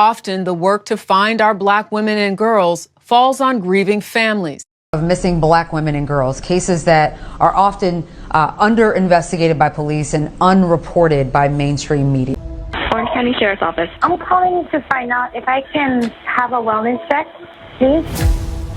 Often, the work to find our Black women and girls falls on grieving families. Of missing Black women and girls, cases that are often under-investigated by police and unreported by mainstream media. Orange County Sheriff's Office. I'm calling to find out if I can have a wellness check, please.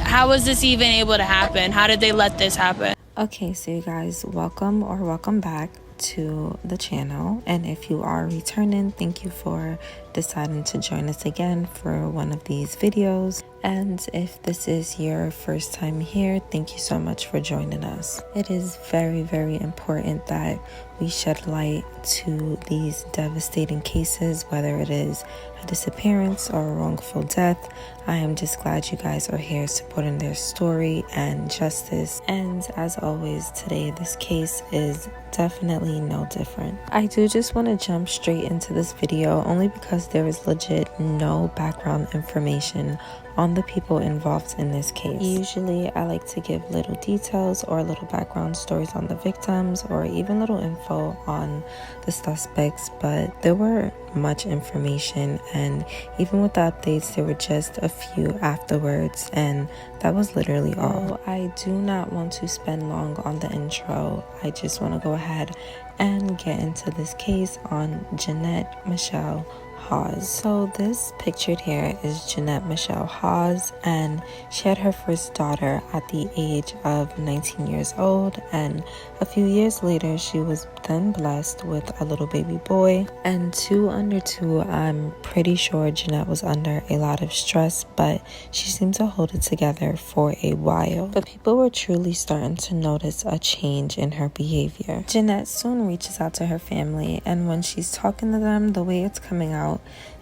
How was this even able to happen? How did they let this happen? Okay, so you guys, welcome back to the channel. And if you are returning, thank you for deciding to join us again for one of these videos. And if this is your first time here, thank you so much for joining us. It is very, very important that we shed light to these devastating cases, whether it is a disappearance or a wrongful death. I am just glad you guys are here supporting their story and justice. And as always, today this case is definitely no different. I do just want to jump straight into this video only because there is legit no background information on the people involved in this case. Usually I like to give little details or little background stories on the victims or even little info on the suspects, but there were much information, and even with the updates there were just a few afterwards, and that was literally all. I do not want to spend long on the intro. I just want to go ahead and get into this case on Jeanette Michelle Hawes. So this pictured here is Jeanette Michelle Hawes, and she had her first daughter at the age of 19 years old, and a few years later she was then blessed with a little baby boy. And under two, I'm pretty sure Jeanette was under a lot of stress, but she seemed to hold it together for a while. But people were truly starting to notice a change in her behavior. Jeanette soon reaches out to her family, and when she's talking to them, the way it's coming out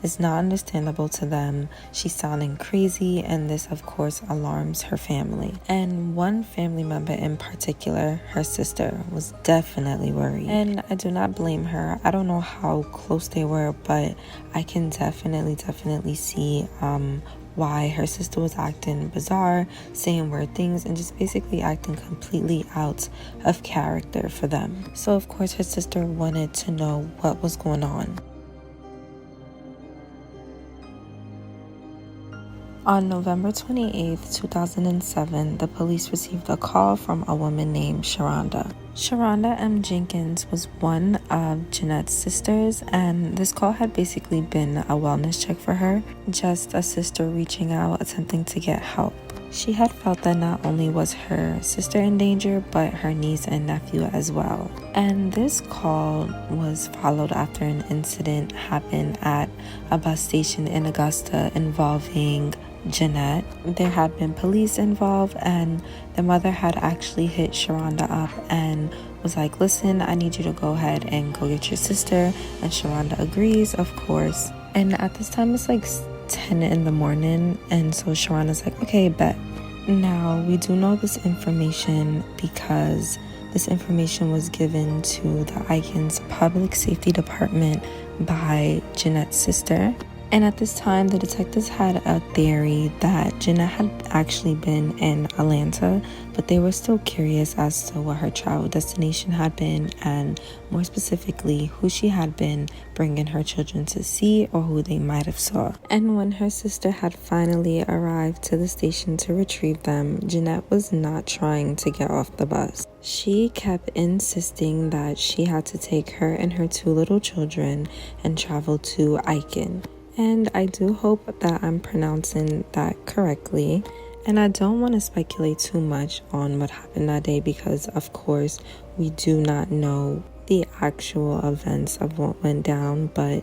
is not understandable to them. She's sounding crazy, and this of course alarms her family. And one family member in particular, her sister, was definitely worried. And I do not blame her. I don't know how close they were, but I can definitely see why her sister was acting bizarre, saying weird things, and just basically acting completely out of character for them. So of course her sister wanted to know what was going on. On November 28, 2007, the police received a call from a woman named Sharonda. Sharonda M. Jenkins was one of Jeanette's sisters, and this call had basically been a wellness check for her, just a sister reaching out, attempting to get help. She had felt that not only was her sister in danger, but her niece and nephew as well. And this call was followed after an incident happened at a bus station in Augusta involving Jeanette. There had been police involved, and the mother had actually hit Sharonda up and was like, listen, I need you to go ahead and go get your sister. And Sharonda agrees, of course. And at this time it's like 10 in the morning, and so Sharonda's like, okay, bet. Now we do know this information because this information was given to the Aikens Public Safety Department by Jeanette's sister. And at this time, the detectives had a theory that Jeanette had actually been in Atlanta, but they were still curious as to what her travel destination had been, and more specifically, who she had been bringing her children to see or who they might have saw. And when her sister had finally arrived to the station to retrieve them, Jeanette was not trying to get off the bus. She kept insisting that she had to take her and her two little children and travel to Aiken. And I do hope that I'm pronouncing that correctly. And I don't want to speculate too much on what happened that day because, of course, we do not know the actual events of what went down, but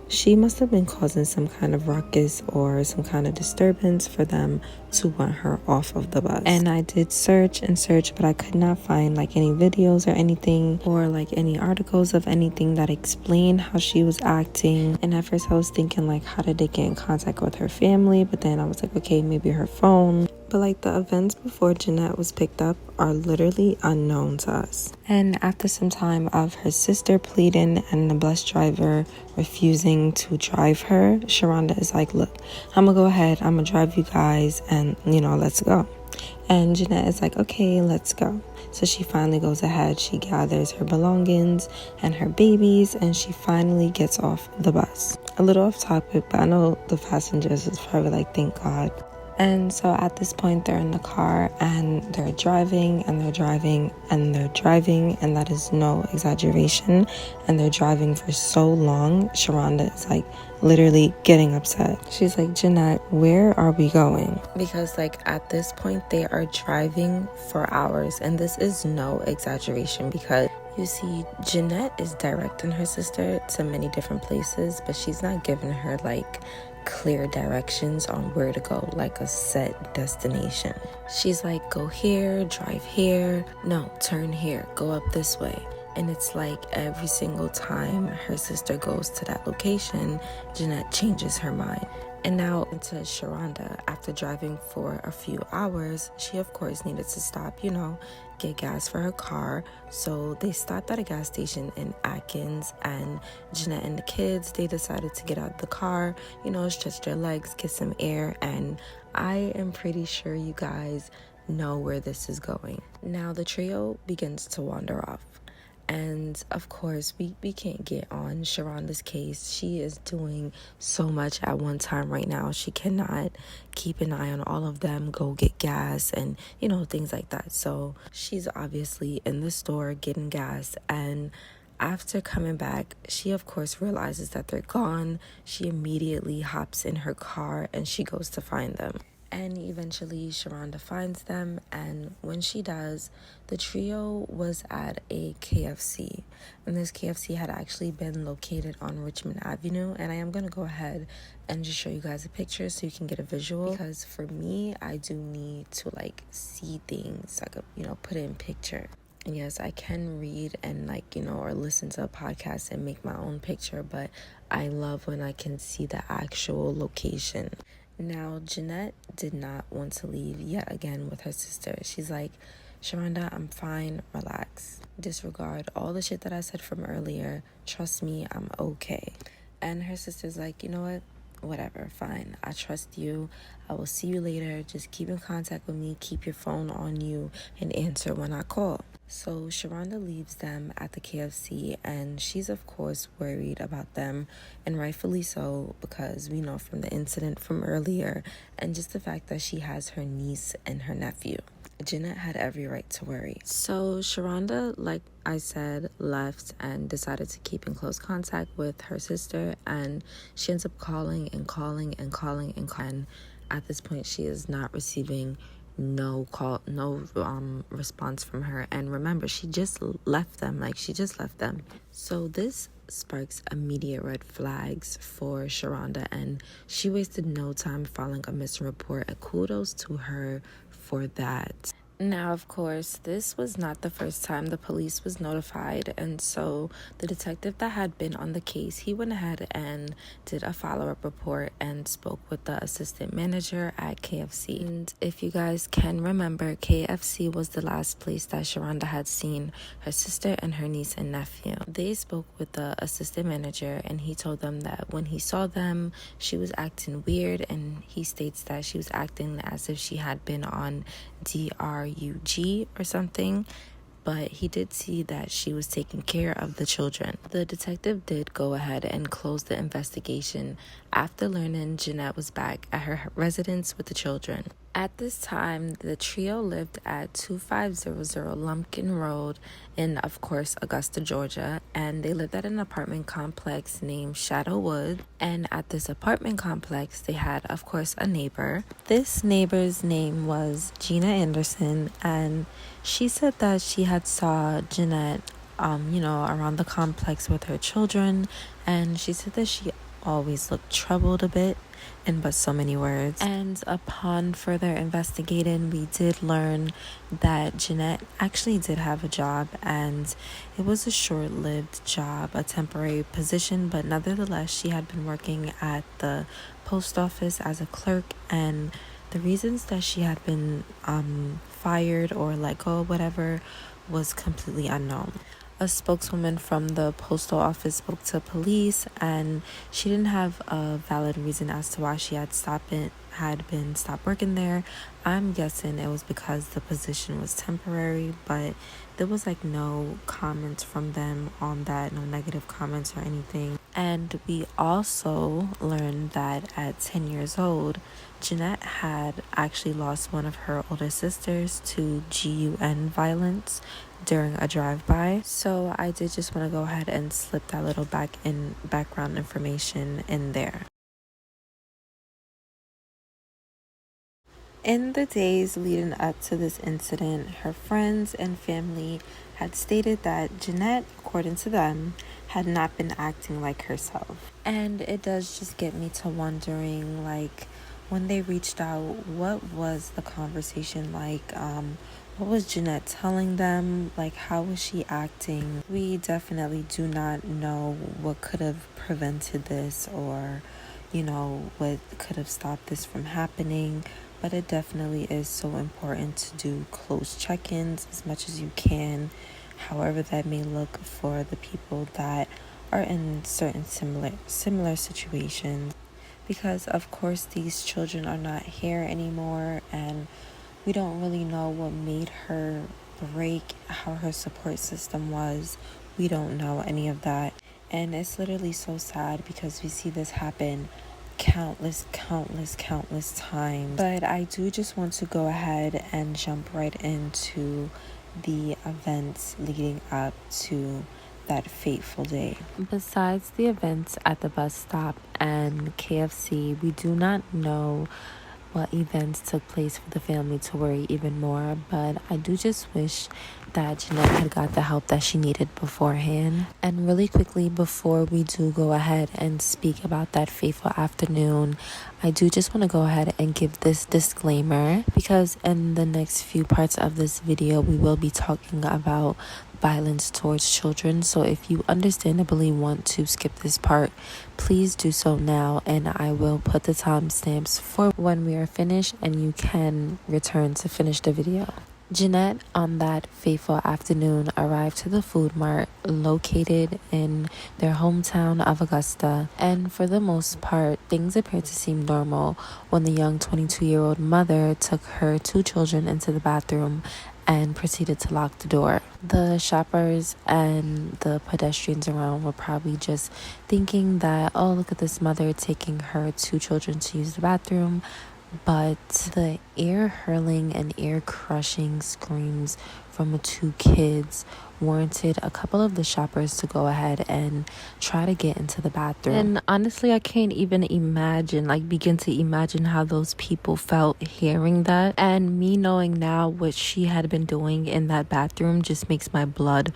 she must have been causing some kind of ruckus or some kind of disturbance for them to want her off of the bus. And I did search and search, but I could not find like any videos or anything, or like any articles of anything that explained how she was acting. And at first I was thinking like, how did they get in contact with her family? But then I was like, okay, maybe her phone. But like the events before Jeanette was picked up are literally unknown to us. And after some time of her sister pleading and the bus driver refusing to drive her, Sharonda is like, look, I'm gonna go ahead, I'm gonna drive you guys, and let's go. And Jeanette is like, okay, let's go. So she finally goes ahead, she gathers her belongings and her babies, and she finally gets off the bus. A little off topic, but I know the passengers is probably like, thank God. And so at this point, they're in the car and they're driving and they're driving and they're driving, and that is no exaggeration. And they're driving for so long. Sharonda is like literally getting upset. She's like, Jeanette, where are we going? Because like at this point, they are driving for hours, and this is no exaggeration because you see, Jeanette is directing her sister to many different places, but she's not giving her like clear directions on where to go, like a set destination. She's like, go here, drive here, no, turn here, go up this way. And it's like every single time her sister goes to that location, Jeanette changes her mind. And now into Sharonda, after driving for a few hours, she of course needed to stop, get gas for her car. So they stopped at a gas station in Atkins, and Jeanette and the kids, they decided to get out of the car, stretch their legs, get some air. And I am pretty sure you guys know where this is going. Now the trio begins to wander off. And of course, we can't get on Sharonda's case. She is doing so much at one time right now. She cannot keep an eye on all of them, go get gas and, things like that. So she's obviously in the store getting gas. And after coming back, she of course realizes that they're gone. She immediately hops in her car and she goes to find them. And eventually Sharonda finds them, and when she does, the trio was at a KFC. And this KFC had actually been located on Richmond Avenue. And I am going to go ahead and just show you guys a picture so you can get a visual. Because for me, I do need to see things, put it in picture. And yes, I can read and or listen to a podcast and make my own picture, but I love when I can see the actual location. Now, Jeanette did not want to leave yet again with her sister. She's like, Sharonda, I'm fine, relax. Disregard all the shit that I said from earlier. Trust me, I'm okay. And her sister's like, you know what? Whatever, fine. I trust you. I will see you later. Just keep in contact with me. Keep your phone on you and answer when I call. So Sharonda leaves them at the KFC, and she's of course worried about them, and rightfully so, because we know from the incident from earlier and just the fact that she has her niece and her nephew. Jeanette had every right to worry. So Sharonda, like I said, left and decided to keep in close contact with her sister, and she ends up calling and calling and calling and calling. At this point, she is not receiving no response from her. And remember, she just left them. So this sparks immediate red flags for Sharonda, and she wasted no time filing a missing report, and kudos to her for that. Now, of course, this was not the first time the police was notified, and so the detective that had been on the case, he went ahead and did a follow-up report and spoke with the assistant manager at KFC. And if you guys can remember, KFC was the last place that Sharonda had seen her sister and her niece and nephew. They spoke with the assistant manager, and he told them that when he saw them, she was acting weird, and he states that she was acting as if she had been on DRUG or something, but he did see that she was taking care of the children. The detective did go ahead and close the investigation after learning Jeanette was back at her residence with the children. At this time, the trio lived at 2500 Lumpkin Road in, of course, Augusta, Georgia, and they lived at an apartment complex named Shadowwood. And at this apartment complex, they had, of course, a neighbor. This neighbor's name was Gina Anderson, and she said that she had saw Jeanette, around the complex with her children, and she said that she always looked troubled a bit, in but so many words. And upon further investigating, we did learn that Jeanette actually did have a job, and it was a short-lived job, a temporary position, but nevertheless, she had been working at the post office as a clerk, and the reasons that she had been fired or let go, whatever, was completely unknown. A spokeswoman from the postal office spoke to police, and she didn't have a valid reason as to why she had stopped working there. I'm guessing it was because the position was temporary, but there was like no comments from them on that, no negative comments or anything. And we also learned that at 10 years old, Jeanette had actually lost one of her older sisters to GUN violence during a drive-by. So I did just want to go ahead and slip that little background information in there. In the days leading up to this incident, her friends and family had stated that Jeanette, according to them, had not been acting like herself. And it does just get me to wondering, like, when they reached out, what was the conversation like? What was Jeanette telling them? Like, how was she acting? We definitely do not know what could have prevented this, or, you know, what could have stopped this from happening. But it definitely is so important to do close check-ins as much as you can, however that may look, for the people that are in certain similar situations. Because of course these children are not here anymore, and we don't really know what made her break, how her support system was. We don't know any of that. And it's literally so sad because we see this happen countless times. But I do just want to go ahead and jump right into the events leading up to that fateful day. Besides the events at the bus stop and KFC, we do not know what events took place for the family to worry even more, but I do just wish that Jeanette had got the help that she needed beforehand. And really quickly, before we do go ahead and speak about that fateful afternoon, I do just want to go ahead and give this disclaimer, because in the next few parts of this video we will be talking about violence towards children. So if you understandably want to skip this part, please do so now, and I will put the timestamps for when we are finished and you can return to finish the video. Jeanette, on that fateful afternoon, arrived to the food mart located in their hometown of Augusta, and for the most part, things appeared to seem normal when the young 22-year-old mother took her two children into the bathroom and proceeded to lock the door. The shoppers and the pedestrians around were probably just thinking that, oh, look at this mother taking her two children to use the bathroom. But the ear-hurling and ear-crushing screams from the two kids warranted a couple of the shoppers to go ahead and try to get into the bathroom. And honestly, I can't even begin to imagine how those people felt hearing that. And me knowing now what she had been doing in that bathroom just makes my blood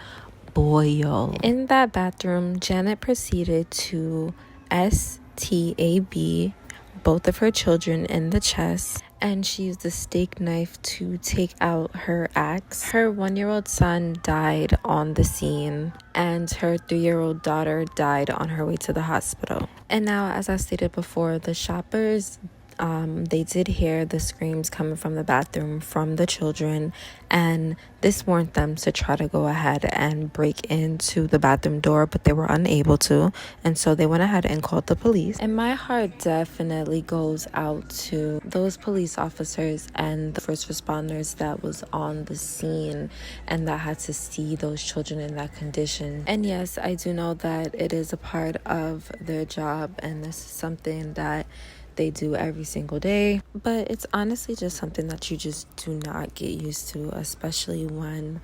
boil. In that bathroom, Janet proceeded to stab both of her children in the chest, and she used a steak knife to take out her axe. Her 1-year-old son died on the scene, and her 3-year-old daughter died on her way to the hospital. And now, as I stated before, the shoppers, they did hear the screams coming from the bathroom from the children, and this warned them to try to go ahead and break into the bathroom door, but they were unable to, and so they went ahead and called the police. And my heart definitely goes out to those police officers and the first responders that was on the scene and that had to see those children in that condition. And yes, I do know that it is a part of their job, and this is something that they do every single day, but it's honestly just something that you just do not get used to, especially when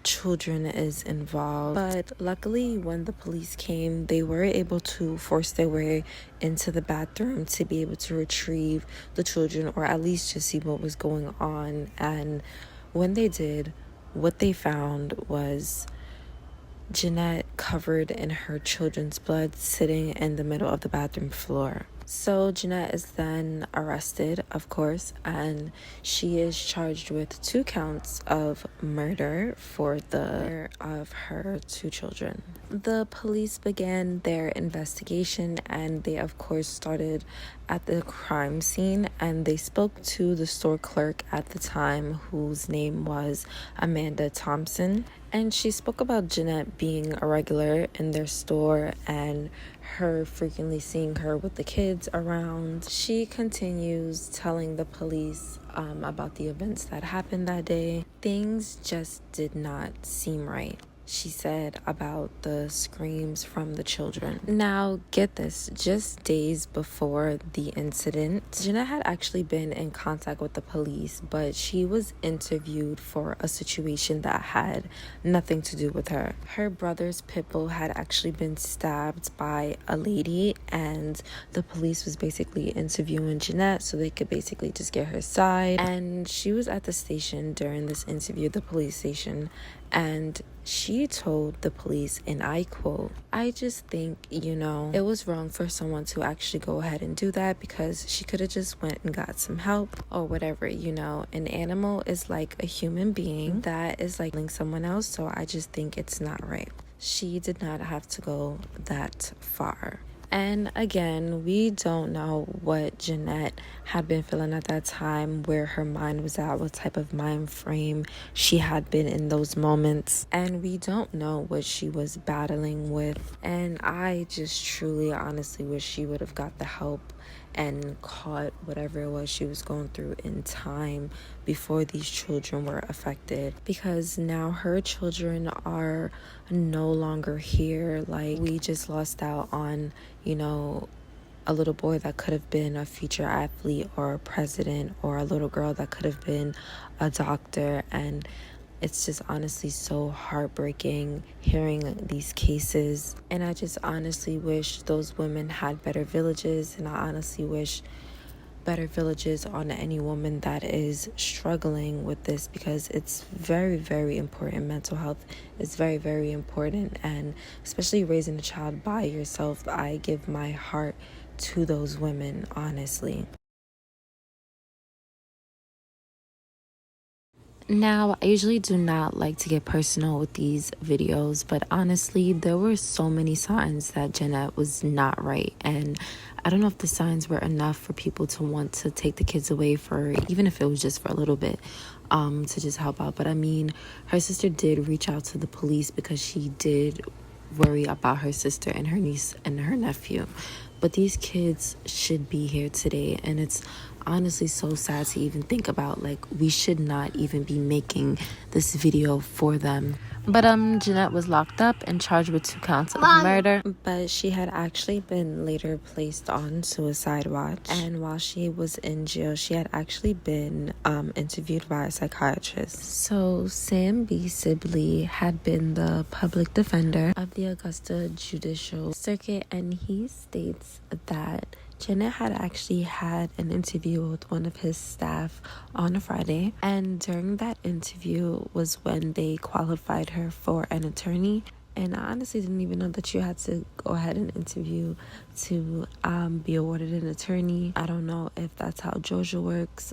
children is involved. But luckily, when the police came, they were able to force their way into the bathroom to be able to retrieve the children, or at least just see what was going on. And when they did, what they found was Jeanette covered in her children's blood, sitting in the middle of the bathroom floor. So Jeanette is then arrested, of course, and she is charged with 2 counts of murder for the murder of her 2 children. The police began their investigation, and they of course started at the crime scene, and they spoke to the store clerk at the time, whose name was Amanda Thompson. And she spoke about Jeanette being a regular in their store and her frequently seeing her with the kids around. She continues telling the police about the events that happened that day. Things just did not seem right, she said, about the screams from the children. Now, get this, just days before the incident, Jeanette had actually been in contact with the police, but she was interviewed for a situation that had nothing to do with her. Her brother's pit bull had actually been stabbed by a lady, and the police was basically interviewing Jeanette so they could basically just get her side. And she was at the station during this interview, the police station, and she told the police, and I quote, "I just think, it was wrong for someone to actually go ahead and do that, because she could have just went and got some help or whatever. An animal is like a human being that is like killing someone else, so I just think it's not right." She did not have to go that far. And again, we don't know what Jeanette had been feeling at that time, where her mind was at, what type of mind frame she had been in those moments. And we don't know what she was battling with. And I just truly, honestly wish she would have got the help and caught whatever it was she was going through in time before these children were affected, because now her children are no longer here. Like, we just lost out on, a little boy that could have been a future athlete or a president, or a little girl that could have been a doctor. And it's just honestly so heartbreaking hearing these cases. And I just honestly wish those women had better villages. And I honestly wish better villages on any woman that is struggling with this, because it's very, very important. Mental health is very, very important. And especially raising a child by yourself, I give my heart to those women, honestly. Now, I usually do not like to get personal with these videos, but honestly, there were so many signs that Jeanette was not right. And I don't know if the signs were enough for people to want to take the kids away, for even if it was just for a little bit, to just help out. But I mean, her sister did reach out to the police because she did worry about her sister and her niece and her nephew. But these kids should be here today, and it's honestly so sad to even think about. Like, we should not even be making this video for them. But Jeanette was locked up and charged with 2 counts of murder. But she had actually been later placed on suicide watch. And while she was in jail, she had actually been interviewed by a psychiatrist. So Sam B. Sibley had been the public defender of the Augusta Judicial Circuit, and he states that Jeanette had actually had an interview with one of his staff on a Friday, and during that interview was when they qualified her for an attorney. And I honestly didn't even know that you had to go ahead and interview to be awarded an attorney. I don't know if that's how Georgia works,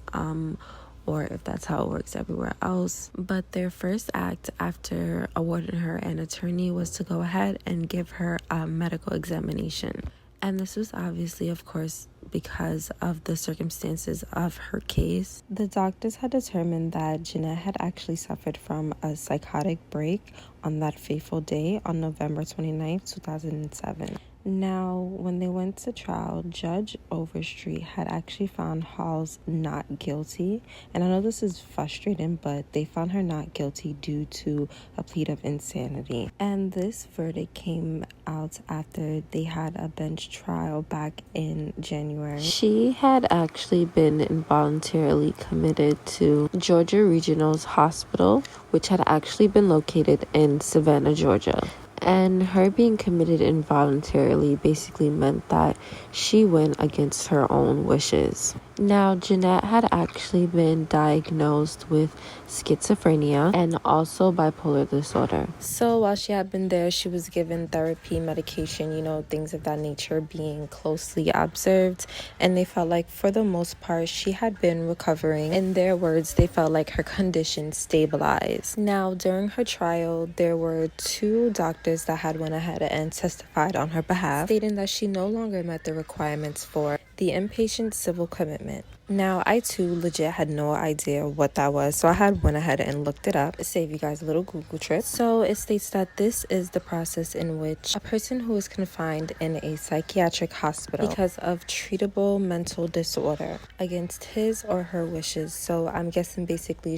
or if that's how it works everywhere else. But their first act after awarding her an attorney was to go ahead and give her a medical examination. And this was obviously, of course, because of the circumstances of her case. The doctors had determined that Jeanette had actually suffered from a psychotic break on that fateful day on November 29th, 2007. Now, when they went to trial, Judge Overstreet had actually found Hawes not guilty. And I know this is frustrating, but they found her not guilty due to a plea of insanity. And this verdict came out after they had a bench trial back in January. She had actually been involuntarily committed to Georgia Regional's Hospital, which had actually been located in Savannah, Georgia. And her being committed involuntarily basically meant that she went against her own wishes. Now, Jeanette had actually been diagnosed with schizophrenia and also bipolar disorder. So while she had been there, she was given therapy, medication, things of that nature being closely observed. And they felt like, for the most part, she had been recovering. In their words, they felt like her condition stabilized. Now, during her trial, there were 2 doctors that had went ahead and testified on her behalf, stating that she no longer met the requirements for the inpatient civil commitment. Now, I too legit had no idea what that was, so I had went ahead and looked it up to save you guys a little Google trip. So it states that this is the process in which a person who is confined in a psychiatric hospital because of treatable mental disorder against his or her wishes. So I'm guessing basically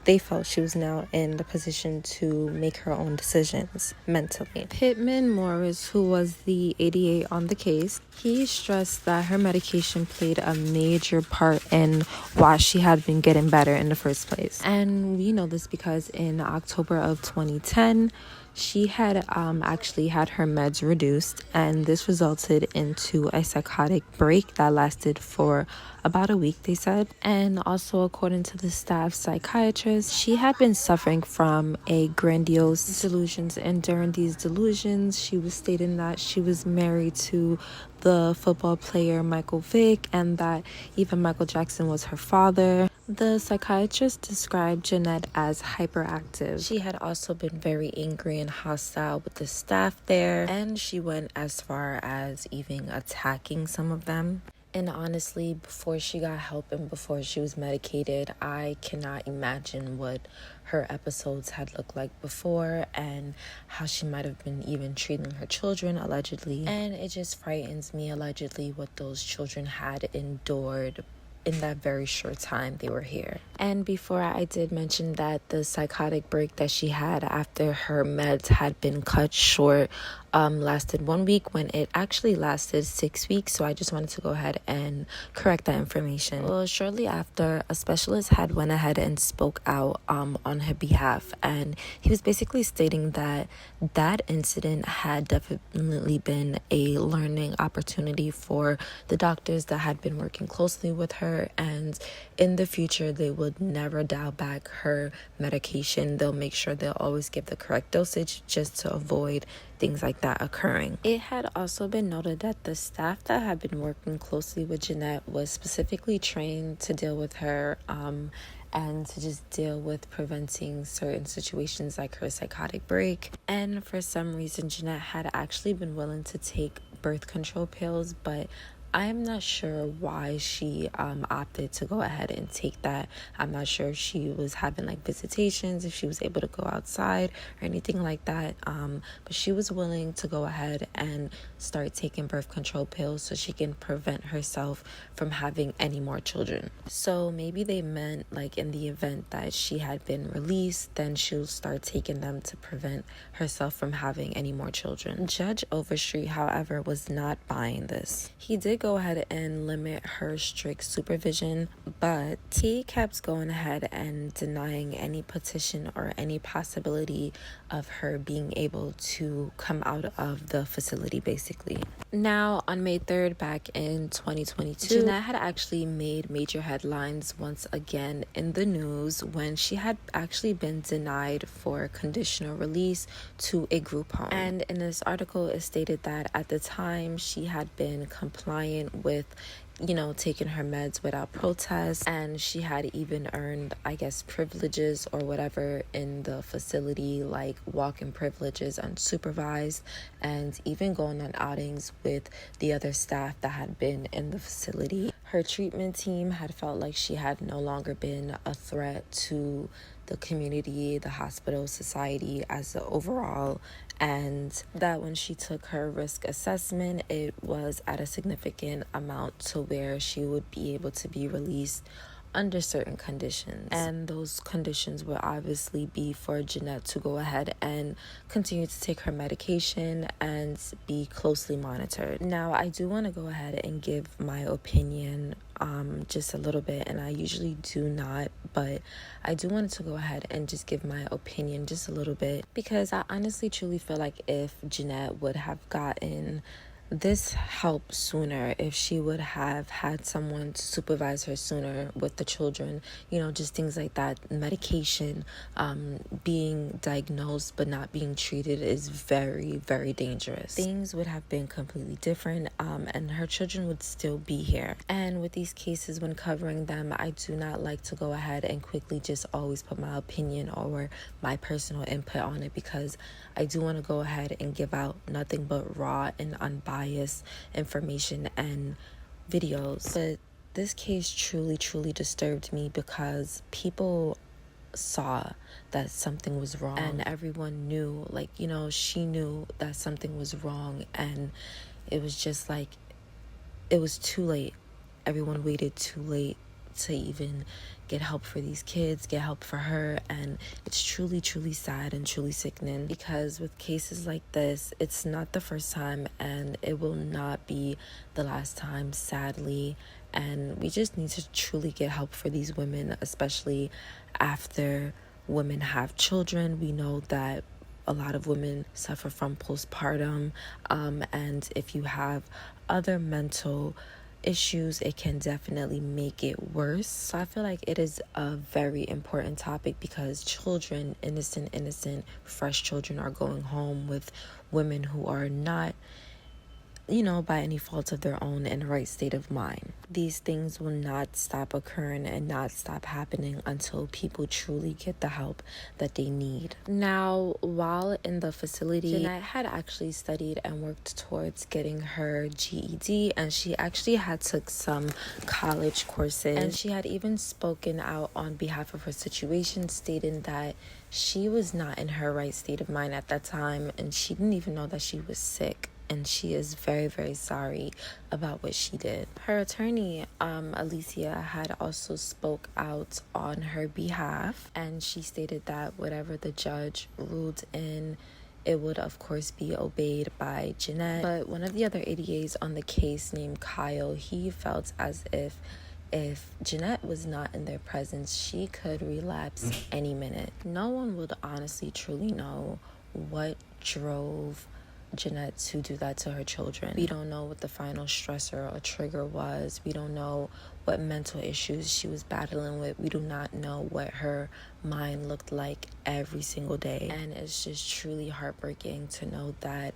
they felt she was now in the position to make her own decisions mentally. Pittman Morris, who was the 88 on the case, he stressed that her medication played a major part in why she had been getting better in the first place. And we know this because in October of 2010, she had actually had her meds reduced, and this resulted into a psychotic break that lasted for about a week, they said. And also, according to the staff psychiatrist, she had been suffering from a grandiose delusions, and during these delusions, she was stating that she was married to the football player Michael Vick, and that even Michael Jackson was her father. The psychiatrist described Jeanette as hyperactive. She had also been very angry and hostile with the staff there, and she went as far as even attacking some of them. And honestly, before she got help and before she was medicated, I cannot imagine what her episodes had looked like before and how she might have been even treating her children, allegedly. And it just frightens me, allegedly, what those children had endured in that very short time they were here. And before, I did mention that the psychotic break that she had after her meds had been cut short lasted 1 week, when it actually lasted 6 weeks. So I just wanted to go ahead and correct that information. Well, shortly after, a specialist had went ahead and spoke out on her behalf, and he was basically stating that that incident had definitely been a learning opportunity for the doctors that had been working closely with her, and in the future they would never dial back her medication. They'll make sure they'll always give the correct dosage just to avoid things like that occurring. It had also been noted that the staff that had been working closely with Jeanette was specifically trained to deal with her and to just deal with preventing certain situations like her psychotic break. And for some reason, Jeanette had actually been willing to take birth control pills, but I am not sure why she opted to go ahead and take that. I'm not sure if she was having like visitations, if she was able to go outside or anything like that. But she was willing to go ahead and start taking birth control pills so she can prevent herself from having any more children. So maybe they meant like in the event that she had been released, then she'll start taking them to prevent herself from having any more children. Judge Overstreet, however, was not buying this. He did go ahead and limit her strict supervision, but he kept going ahead and denying any petition or any possibility of her being able to come out of the facility, basically. Now, on May 3rd, back in 2022, Jeanette had actually made major headlines once again in the news when she had actually been denied for conditional release to a group home. And in this article, it stated that at the time she had been compliant with taking her meds without protest, and she had even earned, I guess, privileges or whatever in the facility, like walk-in privileges unsupervised, and even going on outings with the other staff that had been in the facility. Her treatment team had felt like she had no longer been a threat to the community, the hospital, society as an overall, and that when she took her risk assessment, it was at a significant amount to where she would be able to be released under certain conditions. And those conditions would obviously be for Jeanette to go ahead and continue to take her medication and be closely monitored. Now, I do want to go ahead and give my opinion just a little bit, and I usually do not, but I do want to go ahead and just give my opinion just a little bit, because I honestly truly feel like if Jeanette would have gotten this help sooner, if she would have had someone to supervise her sooner with the children, just things like that, medication, being diagnosed but not being treated is very, very dangerous. Things would have been completely different, and her children would still be here. And with these cases, when covering them, I do not like to go ahead and quickly just always put my opinion or my personal input on it, because I do want to go ahead and give out nothing but raw and unbiased information and videos. But This case truly disturbed me because people saw that something was wrong, and everyone knew, like, you know, she knew that something was wrong, and it was just like, it was too late. Everyone waited too late to even get help for these kids, get help for her, and it's truly sad and truly sickening, because with cases like this, it's not the first time and it will not be the last time, sadly, and we just need to truly get help for these women, especially after women have children. We know that a lot of women suffer from postpartum, and if you have other mental issues, it can definitely make it worse. So I feel like it is a very important topic, because children, innocent fresh children, are going home with women who are not, you know, by any fault of their own, in the right state of mind. These things will not stop occurring and not stop happening until people truly get the help that they need. Now, while in the facility, Jeanette had actually studied and worked towards getting her GED, and she actually had took some college courses, and she had even spoken out on behalf of her situation, stating that she was not in her right state of mind at that time, and she didn't even know that she was sick. And she is very sorry about what she did. Her attorney, Alicia, had also spoke out on her behalf, and she stated that whatever the judge ruled in, it would of course be obeyed by Jeanette. But one of the other ADAs on the case, named Kyle, he felt as if Jeanette was not in their presence, she could relapse any minute. No one would honestly truly know what drove Jeanette to do that to her children. We don't know what the final stressor or trigger was. We don't know what mental issues she was battling with. We do not know what her mind looked like every single day. And it's just truly heartbreaking to know that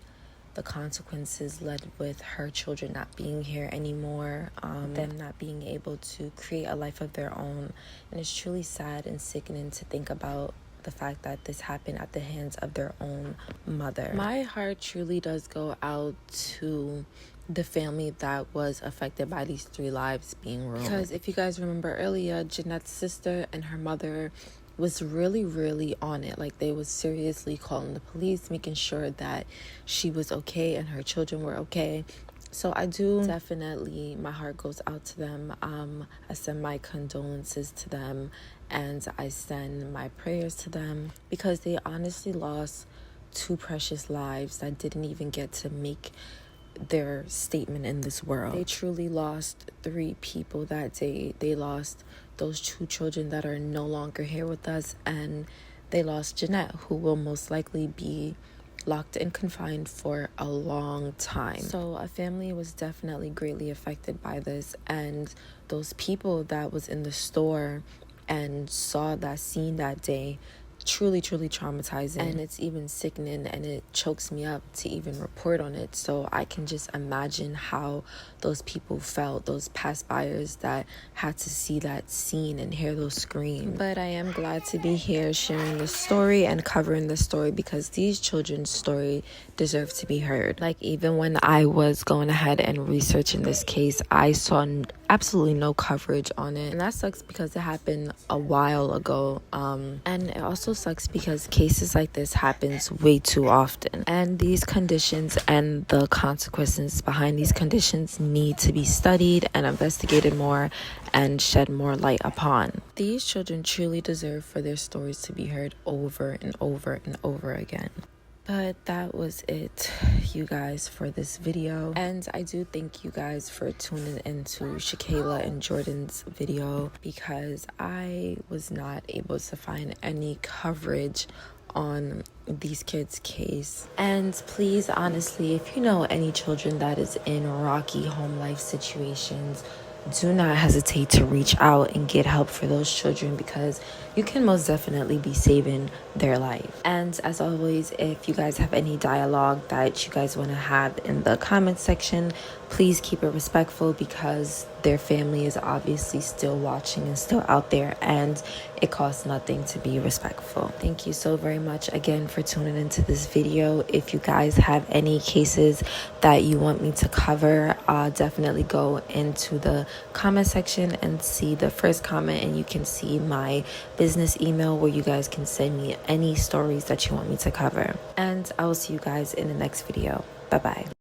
the consequences led with her children not being here anymore, them not being able to create a life of their own. And it's truly sad and sickening to think about the fact that this happened at the hands of their own mother. My heart truly does go out to the family that was affected by these 3 lives being ruined. Because if you guys remember earlier, Jeanette's sister and her mother was really on it. Like, they was seriously calling the police, making sure that she was okay and her children were okay. So I do definitely, my heart goes out to them. I send my condolences to them, and I send my prayers to them, because they honestly lost 2 precious lives that didn't even get to make their statement in this world. They truly lost 3 people that day. They lost those 2 children that are no longer here with us, and they lost Jeanette, who will most likely be locked and confined for a long time. So a family was definitely greatly affected by this, and those people that was in the store and saw that scene that day, truly traumatizing, and it's even sickening, and it chokes me up to even report on it. So I can just imagine how those people felt, those past buyers that had to see that scene and hear those screams. But I am glad to be here sharing the story and covering the story, because these children's story deserve to be heard. Like, even when I was going ahead and researching this case, I saw absolutely no coverage on it, and that sucks because it happened a while ago, and it also sucks because cases like this happens way too often, and these conditions and the consequences behind these conditions need to be studied and investigated more and shed more light upon. These children truly deserve for their stories to be heard over and over again. But that was it, you guys, for this video. And I do thank you guys for tuning into Shakayla and Jordan's video, because I was not able to find any coverage on these kids' case. And please, honestly, if you know any children that is in rocky home life situations, do not hesitate to reach out and get help for those children, because you can most definitely be saving their life. And as always, if you guys have any dialogue that you guys want to have in the comment section, please keep it respectful, because their family is obviously still watching and still out there, and it costs nothing to be respectful. Thank you so very much again for tuning into this video. If you guys have any cases that you want me to cover, definitely go into the comment section and see the first comment, and you can see my business email where you guys can send me any stories that you want me to cover. And I will see you guys in the next video. Bye bye.